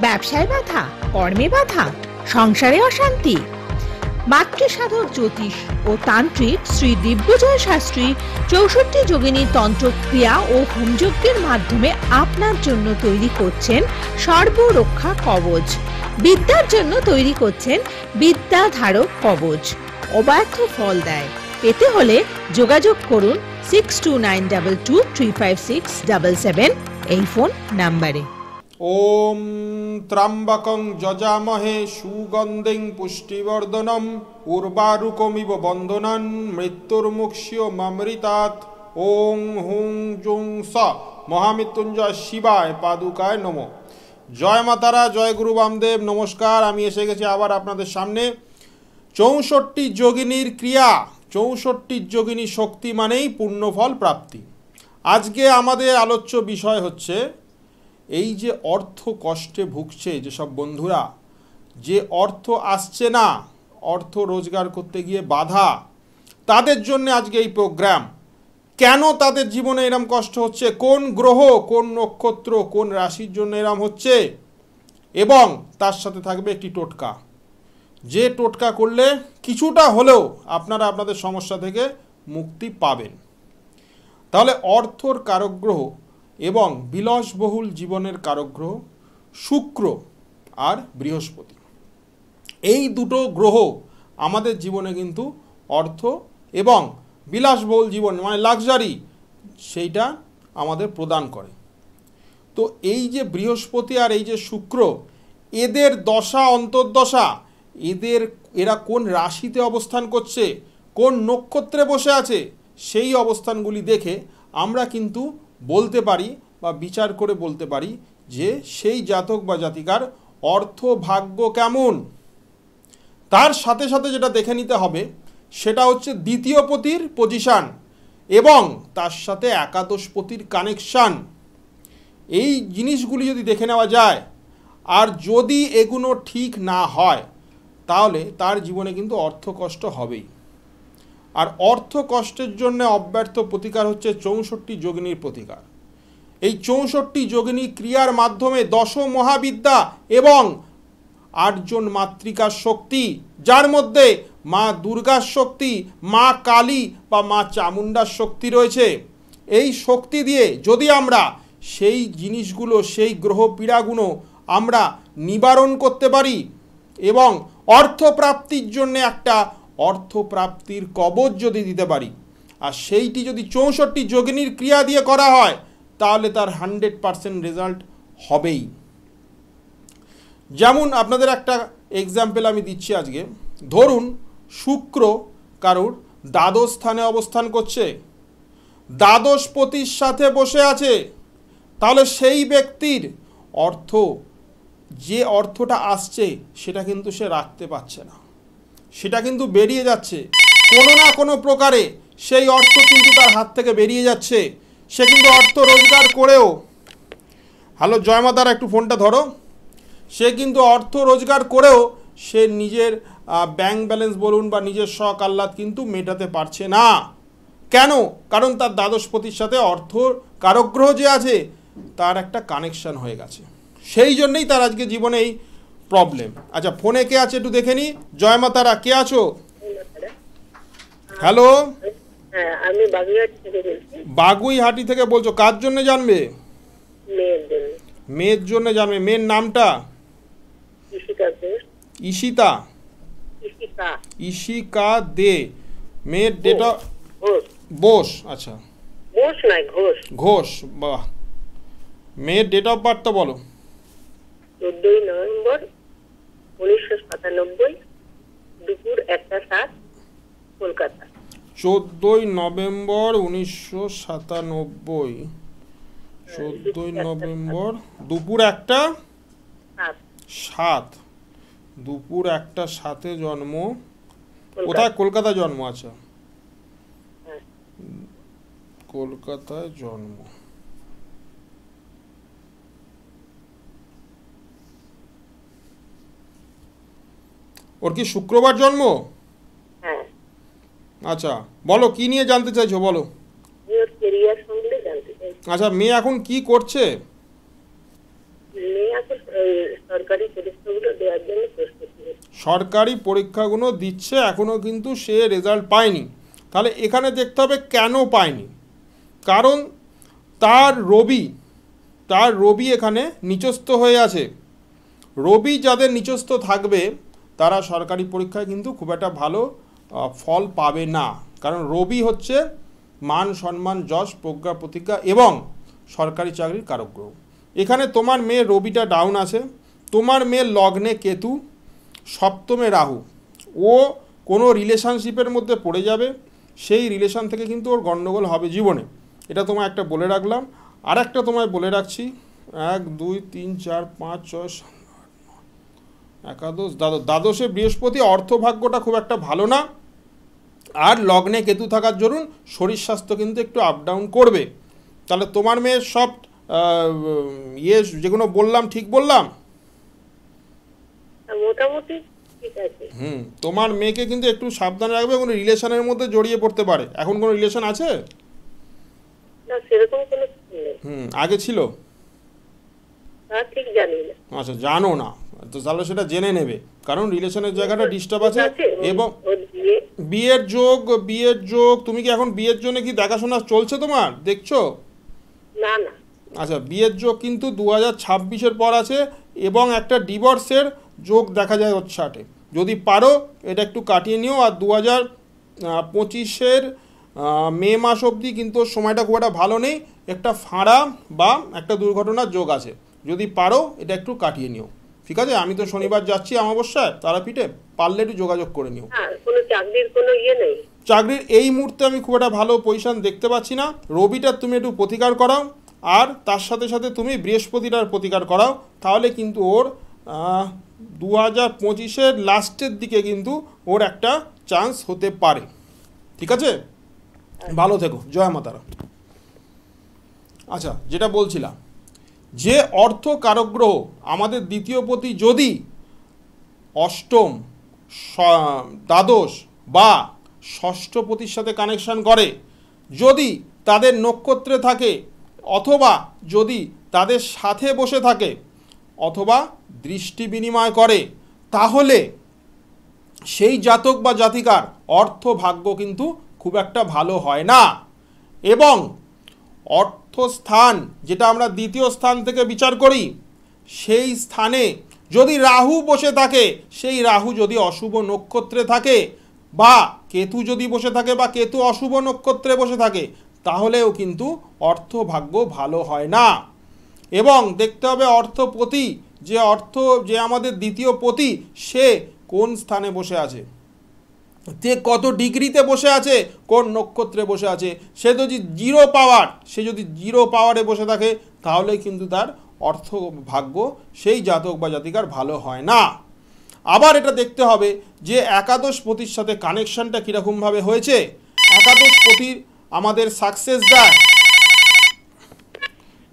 ব্যবসায় বাধা, কর্মে বাধা, সংসারে অশান্তি? মাতৃসাধক জ্যোতিষ ও তান্ত্রিক শ্রী দিব্যজয় শাস্ত্রী 64 যোগিনী তন্ত্র ক্রিয়া ও হোমযজ্ঞের মাধ্যমে আপনার জন্য তৈরি করছেন সর্বরক্ষা কবচ। বিদ্যার জন্য তৈরি করছেন বিদ্যাধারক কবচ। অব্যর্থ ফল দেয়। পেতে হলে যোগাযোগ করুন 6292235677 এই ফোন নাম্বারে। ওম ত্র্যম্বকং যজামহে সুগন্ধিং পুষ্টিবর্ধনম উর্বারুকমিব বন্ধনান মৃত্যুর্মুক্ষ্যমৃতাৎ। ওং হুং জুং স মহামৃত্যুঞ্জয় শিবায় পাদুকায় নমঃ। জয় মাতারা, জয় গুরু বামদেব। নমস্কার, আমি এসে গেছি আবার আপনাদের সামনে। 64 যোগিনীর ক্রিয়া, 64 যোগিনী শক্তি মানেই পুণ্যফল প্রাপ্তি। আজকে আমাদের আলোচ্য বিষয় হচ্ছে এই যে অর্থ কষ্টে ভুগছে যেসব বন্ধুরা, যে অর্থ আসছে না, অর্থ রোজগার করতে গিয়ে বাধা, তাদের জন্য আজকে এই প্রোগ্রাম। কেন তাদের জীবনে এরম কষ্ট হচ্ছে, কোন গ্রহ, কোন নক্ষত্র, কোন রাশির জন্য এরম হচ্ছে, এবং তার সাথে থাকবে একটি টোটকা, যে টোটকা করলে কিছুটা হলেও আপনারা আপনাদের সমস্যা থেকে মুক্তি পাবেন। তাহলে অর্থর কারক গ্রহ এবং বিলাসবহুল জীবনের কারক গ্রহ শুক্র আর বৃহস্পতি, এই দুটো গ্রহ আমাদের জীবনে কিন্তু অর্থ এবং বিলাসবহুল জীবন মানে লাক্সারি সেইটা আমাদের প্রদান করে। তো এই যে বৃহস্পতি আর এই যে শুক্র, এদের দশা অন্তর্দশা, এরা কোন রাশিতে অবস্থান করছে, কোন নক্ষত্রে বসে আছে, সেই অবস্থানগুলি দেখে আমরা কিন্তু বলতে পারি বা বিচার করে বলতে পারি যে সেই জাতক বা জাতিকার অর্থ ভাগ্য কেমন। তার সাথে সাথে যেটা দেখে নিতে হবে সেটা হচ্ছে দ্বিতীয় পতির পজিশান এবং তার সাথে একাদশ পতির কানেকশান। এই জিনিসগুলি যদি দেখে নেওয়া যায়, আর যদি এগুলো ঠিক না হয়, তাহলে তার জীবনে কিন্তু অর্থ কষ্ট হবেই। আর অর্থ কষ্টের জন্য অব্যর্থ প্রতিকার হচ্ছে 64 যোগিনীর প্রতিকার। এই 64 যোগিনী ক্রিয়ার মাধ্যমে 10 মহাবিদ্যা এবং 8 জন মাতৃকার শক্তি, যার মধ্যে মা দুর্গার শক্তি, মা কালী বা মা চামুণ্ডার শক্তি রয়েছে, এই শক্তি দিয়ে যদি আমরা সেই জিনিসগুলো, সেই গ্রহ পীড়াগুলো আমরা নিবারণ করতে পারি এবং অর্থপ্রাপ্তির জন্য একটা অর্থপ্রাপ্তির কবচ যদি দিতে পারি, আর সেইটি যদি 64 যোগিনীর ক্রিয়া দিয়ে করা হয়, তাহলে তার 100% রেজাল্ট হবেই। যেমন আপনাদের একটা এক্সাম্পল আমি দিচ্ছি আজকে। ধরুন শুক্র কারুর দ্বাদশ স্থানে অবস্থান করছে, দ্বাদশ পতির সাথে বসে আছে, তাহলে সেই ব্যক্তির অর্থ, যে অর্থটা আসছে সেটা কিন্তু সে রাখতে পারছে না, সেটা কিন্তু বেরিয়ে যাচ্ছে কোনো না কোনো প্রকারে। সেই অর্থ কিন্তু তার হাত থেকে বেরিয়ে যাচ্ছে। সে কিন্তু অর্থ রোজগার করেও, হ্যালো জয়মাতারা একটু ফোনটা ধরো, সে কিন্তু অর্থ রোজগার করেও সে নিজের ব্যাংক ব্যালেন্স বলুন বা নিজের শখ আহ্লাদ কিন্তু মেটাতে পারছে না। কেন? কারণ তার দ্বাদশপতির সাথে অর্থ কারকগ্রহ যে আছে তার একটা কানেকশান হয়ে গেছে। সেই জন্যই তার আজকে জীবনে এই প্রবলেম। আচ্ছা, ফোনে কে আছে একটু দেখে নি। জয়মাতারা, কে আছো? হ্যালো, আমি বাগুইহাটি থেকে বলছি। বাগুইহাটি থেকে বলছো, কার জন্য জানবে? মেয়ের জন্য। মেয়ের জন্য জানবে। মেয়ের নামটা? ঈশিতা দে। ঈশিতা? ঈশিকা দে। মেয়ের ডেট অফ বোস? আচ্ছা, বোস নয়, ঘোষ। ঘোষ, বাহ। মেয়ের ডেট অফ বার্থ বলো। 14 নভেম্বর 1997, দুপুর 1:07, কলকাতা। 14 নভেম্বর 1997, 14 নভেম্বর দুপুর 1:07, দুপুর 1:07 জন্ম। কোথায়? কলকাতায় জন্ম। আচ্ছা, কলকাতায় জন্ম। ওর কি শুক্রবার জন্ম? হ্যাঁ। আচ্ছা, বলো কি নিয়ে জানতে চাইছো, বলো। ওর ক্যারিয়ার সম্বন্ধে জানতে চাই। আচ্ছা, মেয়ে এখন কি করছে? মেয়ে এখন সরকারি পরীক্ষাগুলো দেওয়ার জন্য প্রস্তুতি হচ্ছে। সরকারি পরীক্ষাগুলো দিচ্ছে, এখনও কিন্তু সে রেজাল্ট পায়নি। তাহলে এখানে দেখতে হবে কেন পায়নি। কারণ তার রবি এখানে নিচস্থ হয়ে আছে। রবি যাদের নিচস্থ থাকবে তারা সরকারি পরীক্ষায় কিন্তু খুব একটা ভালো ফল পাবে না। কারণ রবি হচ্ছে মান সম্মান যশ প্রজ্ঞা প্রতিজ্ঞা এবং সরকারি চাকরির কারক গ্রহ। এখানে তোমার মেয়ে রবিটা ডাউন আছে, তোমার মেয়ের লগ্নে কেতু, সপ্তমে রাহু। ও কোনো রিলেশনশিপের মধ্যে পড়ে যাবে, সেই রিলেশন থেকে কিন্তু ওর গণ্ডগোল হবে জীবনে। এটা তোমায় একটা বলে রাখলাম। আর একটা তোমায় বলে রাখছি, 1 2 3 4 5 6 7 একাদশ দ্বাদশে বৃহস্পতি, অর্থভাগ্যটা খুব একটা ভালো না। আর লগ্নে কেতু থাকার জন্য শরীর স্বাস্থ্য কিন্তু একটু আপ ডাউন করবে। তাহলে তোমার মেয়ের সব যেগুলো বললাম ঠিক বললাম? মোটামুটি ঠিক আছে। তোমার মেয়েকে কিন্তু একটু সাবধানে রাখবে, কোনো রিলেশনের মধ্যে জড়িয়ে পড়তে পারে। এখন কোনো রিলেশন আছে? না, সেরকম কোনো কিছু নেই। আগে ছিল? তা ঠিক জানি না। আচ্ছা, জানো না তো তাহলে সেটা জেনে নেবে, কারণ রিলেশনের জায়গাটা ডিস্টার্ব আছে। এবং বিয়ের যোগ তুমি কি এখন বিয়ের জন্য কি দেখাশোনা চলছে তোমার, দেখছো? না না। আচ্ছা, বিয়ের যোগ কিন্তু 2026-এর পর আছে এবং একটা ডিভোর্সের যোগ দেখা যায় ওর চার্টে। যদি পারো এটা একটু কাটিয়ে নিও। আর 2025-এর মে মাস অবধি কিন্তু ওর সময়টা খুব একটা ভালো নেই, একটা ফাঁড়া বা একটা দুর্ঘটনার যোগ আছে। যদি পারো এটা একটু কাটিয়ে নিও, ঠিক আছে? আমি তো শনিবার যাচ্ছি অমাবস্যায় তারাপীঠে, পারলে একটু যোগাযোগ করে নিও। কোনো চাকরির কোনো ইয়ে নেই? চাকরির এই মুহূর্তে আমি খুব একটা ভালো পজিশন দেখতে পাচ্ছি না। রবিটার তুমি একটু প্রতিকার করাও, আর তার সাথে সাথে তুমি বৃহস্পতিটার প্রতিকার করাও, তাহলে কিন্তু ওর 2025-এর লাস্টের দিকে কিন্তু ওর একটা চান্স হতে পারে। ঠিক আছে, ভালো থেকো, জয় মাতারা। আচ্ছা, যেটা বলছিলাম, যে অর্থ কারক গ্রহ আমাদের দ্বিতীয় পতি যদি অষ্টম, দ্বাদশ বা ষষ্ঠপতির সাথে কানেকশন করে, যদি তাদের নক্ষত্রে থাকে, অথবা যদি তাদের সাথে বসে থাকে, অথবা দৃষ্টি বিনিময় করে, তাহলে সেই জাতক বা জাতিকার অর্থভাগ্য কিন্তু খুব একটা ভালো হয় না। এবং অর্থস্থান যেটা আমরা দ্বিতীয় স্থান থেকে বিচার করি, সেই স্থানে যদি রাহু বসে থাকে, সেই রাহু যদি অশুভ নক্ষত্রে থাকে, বা কেতু যদি বসে থাকে, বা কেতু অশুভ নক্ষত্রে বসে থাকে, তাহলেও কিন্তু অর্থভাগ্য ভালো হয় না। এবং দেখতে হবে অর্থপতি, যে আমাদের দ্বিতীয় পতি, সে কোন স্থানে বসে আছে, যে কত ডিগ্রিতে বসে আছে, কোন নক্ষত্রে বসে আছে। সে যদি জিরো পাওয়ারে বসে থাকে, তাহলে কিন্তু তার অর্থ ভাগ্য সেই জাতক বা জাতিকার ভালো হয় না। আবার এটা দেখতে হবে যে একাদশ পতির সাথে কানেকশনটা কীরকমভাবে হয়েছে। একাদশ পতির আমাদের সাকসেস দেয়।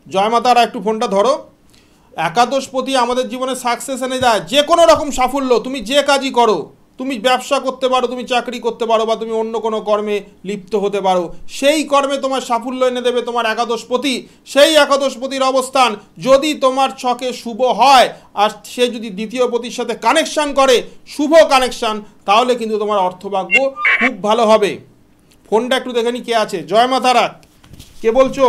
জয় মাতারা, একটু ফোনটা ধরো। একাদশ পতি আমাদের জীবনে সাকসেস এনে দেয়, যে কোনো রকম সাফল্য। তুমি যে কাজই করো, তুমি ব্যবসা করতে পারো, তুমি চাকরি করতে পারো, বা তুমি অন্য কোনো কর্মে লিপ্ত হতে পারো, সেই কর্মে তোমার সাফল্য এনে দেবে তোমার একাদশপতি। সেই একাদশপতির অবস্থান যদি তোমার ছকে শুভ হয়, আর সে যদি দ্বিতীয় পতির সাথে কানেকশান করে, শুভ কানেকশান, তাহলে কিন্তু তোমার অর্থভাগ্য খুব ভালো হবে। ফোনটা একটু দেখে নি কে আছে। জয় মা তারা, কে বলছো?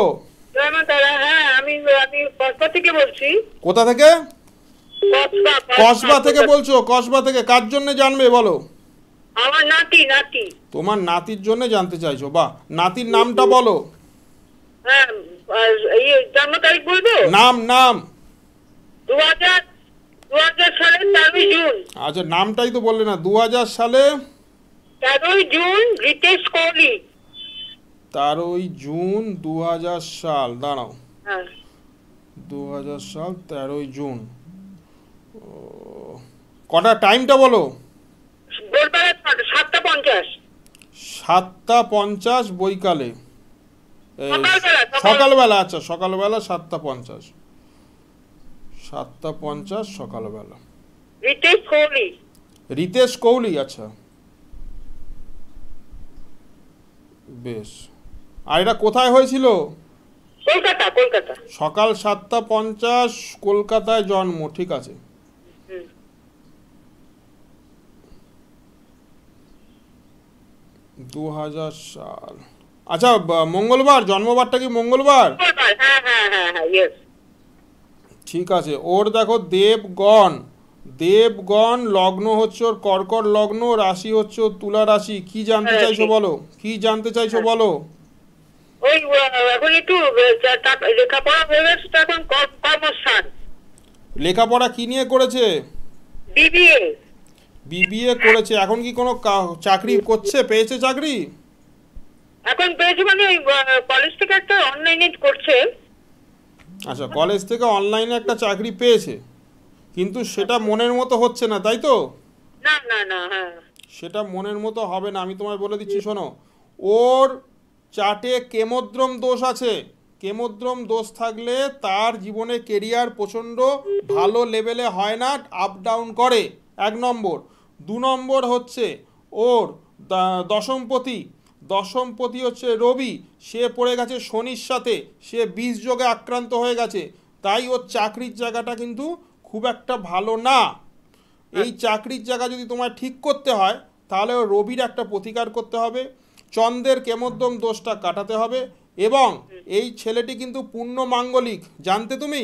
জয় মা তারা। হ্যাঁ, আমি কসবা থেকে বলছি। কোথা থেকে? কসবা থেকে বলছো? কসবা থেকে কার জন্য জানবে বলো? আমার নাতি। তোমার নাতির জন্য জানতে চাইছো? বাহ, নাতির নামটা বলো। হ্যাঁ, জন্ম তারিখ বলবো? নাম 2000 সালের 13 জুন। আচ্ছা, নামটাই তো বললে না। 2000 সালে 13 জুন, রিতেশ কোহলি। 13 জুন 2000 সাল। দাঁড়াও, হ্যাঁ, 2000 সাল 13 জুন। কটা টাইমটা বলো? ভোরবেলা 7:50। 7:50 বৈকালে, সকালবেলা। আচ্ছা, সকালবেলা 7:50, 7:50 সকালবেলা। রিতেশ কোহলি। আচ্ছা, বেশ। আর এটা কোথায় হয়েছিল? কলকাতা। সকাল 7:50 কলকাতায় জন্ম, ঠিক আছে। 2000 সাল। আচ্ছা, মঙ্গলবার, জন্মবারটা কি মঙ্গলবার? হ্যাঁ হ্যাঁ হ্যাঁ হ্যাঁ, ইয়েস। ঠিক আছে। ওর দেখো দেবগণ, দেবগণ লগ্ন হচ্ছে ওর কর্কট লগ্ন, রাশি হচ্ছে ওর তুলা রাশি। কি জানতে হ্যাঁ, চাইছো ঠিক। বলো, কি জানতে চাইছো বলো? ওই এখন একটু লেখাপড়া হয়ে গেছে তো, এখন কর্মস্থান। লেখাপড়া কি নিয়ে করেছে? বিবিএ। বিবিএ করেছে। এখন কি কোনো চাকরি করছে, পেয়েছে চাকরি? এখন পেয়েছে মানে ওই কলেজ থেকে একটা অনলাইনে করছে। আচ্ছা, কলেজ থেকে অনলাইনে একটা চাকরি পেয়েছে, কিন্তু সেটা মনের মতো হচ্ছে না, তাই তো? না না না, হ্যাঁ। সেটা মনের মতো হবে না। আমি তোমায় বলে দিচ্ছি, শোনো। ওর চার্টে কেমোদ্রম দোষ আছে। কেমোদ্রম দোষ থাকলে তার জীবনে কেরিয়ার প্রচণ্ড ভালো লেভেলে হয় না, আপ ডাউন করে, 1 নম্বর। 2 নম্বর হচ্ছে ওর দশমপতি হচ্ছে রবি, সে পড়ে গেছে শনির সাথে, সে 20 যোগে আক্রান্ত হয়ে গেছে। তাই ওর চাকরির জায়গাটা কিন্তু খুব একটা ভালো না। এই চাকরির জায়গা যদি তোমায় ঠিক করতে হয়, তাহলে ওর রবির একটা প্রতিকার করতে হবে, চন্দ্রের কেমোদ্রম দোষটা কাটাতে হবে, এবং এই ছেলেটি কিন্তু পূর্ণ মাঙ্গলিক, জানতে তুমি?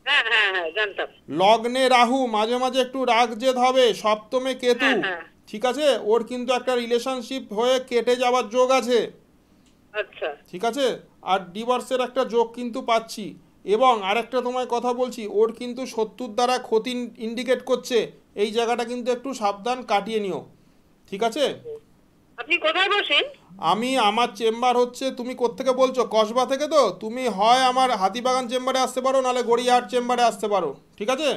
হ্যাঁ হ্যাঁ হ্যাঁ, জানতাম। লগ্নে রাহু, মাঝে মাঝে একটু রাগ জেদ হবে, সপ্তমে কেতু। হ্যাঁ, হ্যাঁ। ঠিক আছে, ওর কিন্তু একটা রিলেশনশিপ হয়ে কেটে যাওয়ার যোগ আছে। আচ্ছা। ঠিক আছে, আর ডিভোর্সের একটা যোগ কিন্তু পাচ্ছি। এবং আরেকটা তোমায় কথা বলছি, ওর কিন্তু শত্রুর দ্বারা ক্ষতি ইন্ডিকেট করছে। এই জায়গাটা কিন্তু একটু সাবধান, কাটিয়ে নিও। ঠিক আছে? আপনি কোথায় বসেন? আমি, আমার চেম্বার হচ্ছে, তুমি কোত্থেকে বলছো? কসবা থেকে তো? তুমি হয় আমার হাতিবাগান চেম্বারে আসতে পারো, নাহলে গড়িয়াহাট চেম্বারে আসতে পারো। ঠিক আছে?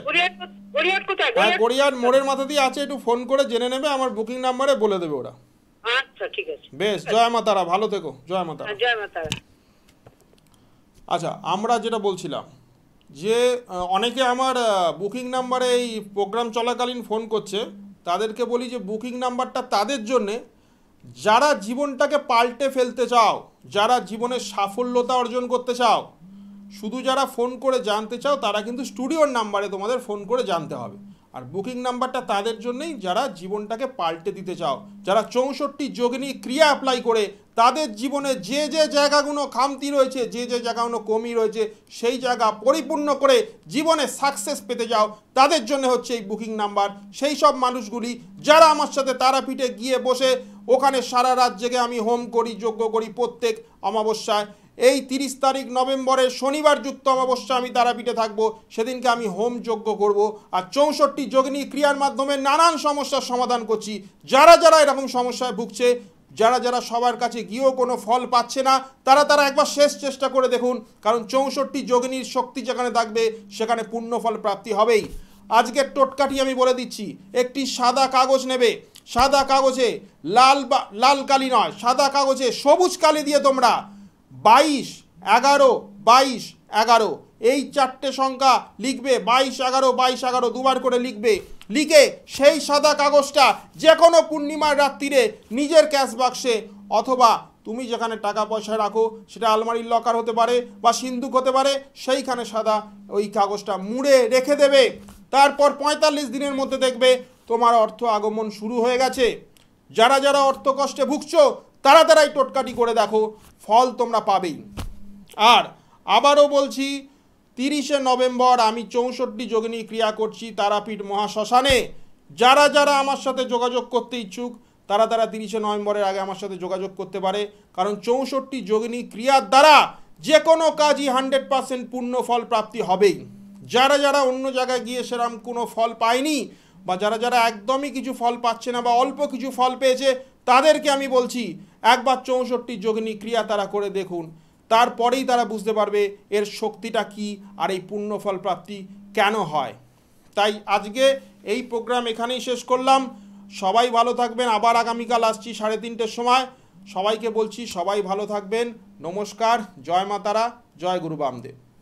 গড়িয়াহাট কোথায়? হ্যাঁ, গড়িয়াহাট মোড়ের মাথা দিয়ে আছে, একটু ফোন করে জেনে নেবে, আমার বুকিং নাম্বারে বলে দেবে ওরা। আচ্ছা, ঠিক আছে। বেশ, জয় মা তারা, ভালো থেকো, জয় মা তারা। জয় মাতা। আচ্ছা, আমরা যেটা বলছিলাম যে অনেকে আমার বুকিং নাম্বারে এই প্রোগ্রাম চলাকালীন ফোন করছে, তাদেরকে বলি যে বুকিং নাম্বারটা তাদের জন্যে যারা জীবনটাকে পাল্টে ফেলতে চাও, যারা জীবনে সাফল্যতা অর্জন করতে চাও। শুধু যারা ফোন করে জানতে চাও তারা কিন্তু স্টুডিওর নাম্বারে তোমাদের ফোন করে জানতে হবে। আর বুকিং নাম্বারটা তাদের জন্যই যারা জীবনটাকে পাল্টে দিতে চাও, যারা 64 যোগিনী ক্রিয়া অ্যাপ্লাই করে তাদের জীবনে যে যে জায়গাগুলো খামতি রয়েছে, যে যে জায়গাগুলো কমি রয়েছে, সেই জায়গা পরিপূর্ণ করে জীবনে সাকসেস পেতে যাও, তাদের জন্য হচ্ছে এই বুকিং নাম্বার। সেই সব মানুষগুলি যারা আমার সাথে তারাপীঠে গিয়ে বসে ওখানে সারা রাত জেগে আমি হোম করি, যজ্ঞ করি প্রত্যেক অমাবস্যায়। এই 30 তারিখ নভেম্বরের শনিবার যুক্ত অমাবস্যা আমি তারাপীঠে থাকবো, সেদিনকে আমি হোম যজ্ঞ করব। আর 64 যোগিনী ক্রিয়ার মাধ্যমে নানান সমস্যার সমাধান করছি। যারা যারা এরকম সমস্যায় ভুগছে, যারা যারা সবার কাছে গিয়েও কোনো ফল পাচ্ছে না, তারা তারা একবার শেষ চেষ্টা করে দেখুন, কারণ 64 যোগিনীর শক্তি যেখানে থাকবে সেখানে পূর্ণ ফল প্রাপ্তি হবেই। আজকের টোটকাটি আমি বলে দিচ্ছি। একটি সাদা কাগজ নেবে, সাদা কাগজে লাল কালি নয়, সাদা কাগজে সবুজ কালি দিয়ে তোমরা 22 11 22 11 এই 4টে সংখ্যা লিখবে। 22 11 22 11 দুবার করে লিখবে। লিখে সেই সাদা কাগজটা যে কোনো পূর্ণিমার রাত্রিরে নিজের ক্যাশ বাক্সে, অথবা তুমি যেখানে টাকা পয়সা রাখো, সেটা আলমারির লকার হতে পারে বা সিন্দুক হতে পারে, সেইখানে সাদা ওই কাগজটা মুড়ে রেখে দেবে। তারপর 45 দিনের মধ্যে দেখবে তোমার অর্থ আগমন শুরু হয়ে গেছে। যারা যারা অর্থ কষ্টে ভুগছো তারা তারাই টোটকাটি করে দেখো, ফল তোমরা পাবেই। আর আবারও বলছি, 30শে নভেম্বর আমি 64 যোগিনী ক্রিয়া করছি তারাপীঠ মহাশ্মশানে। যারা যারা আমার সাথে যোগাযোগ করতে ইচ্ছুক তারা তারা 30শে নভেম্বরের আগে আমার সাথে যোগাযোগ করতে পারে, কারণ 64 যোগিনী ক্রিয়ার দ্বারা যে কোনো কাজই 100% পূর্ণ ফল প্রাপ্তি হবেই। যারা যারা অন্য জায়গায় গিয়ে সেরকম কোনো ফল পায়নি, বা যারা যারা একদমই কিছু ফল পাচ্ছে না বা অল্প কিছু ফল পেয়েছে, তাদেরকে আমি বলছি একবার 64 যোগিনী ক্রিয়া তারা করে দেখুন। তারপরেই তারা বুঝতে পারবে এর শক্তিটা কি আর এই পূর্ণ ফল প্রাপ্তি কেন হয়। তাই আজকে এই প্রোগ্রাম এখানেই শেষ করলাম। সবাই ভালো থাকবেন। আবার আগামীকাল আসছি 3:30-র সময়। সবাইকে বলছি সবাই ভালো থাকবেন। নমস্কার, জয় মা তারা, জয় গুরু বামদেব।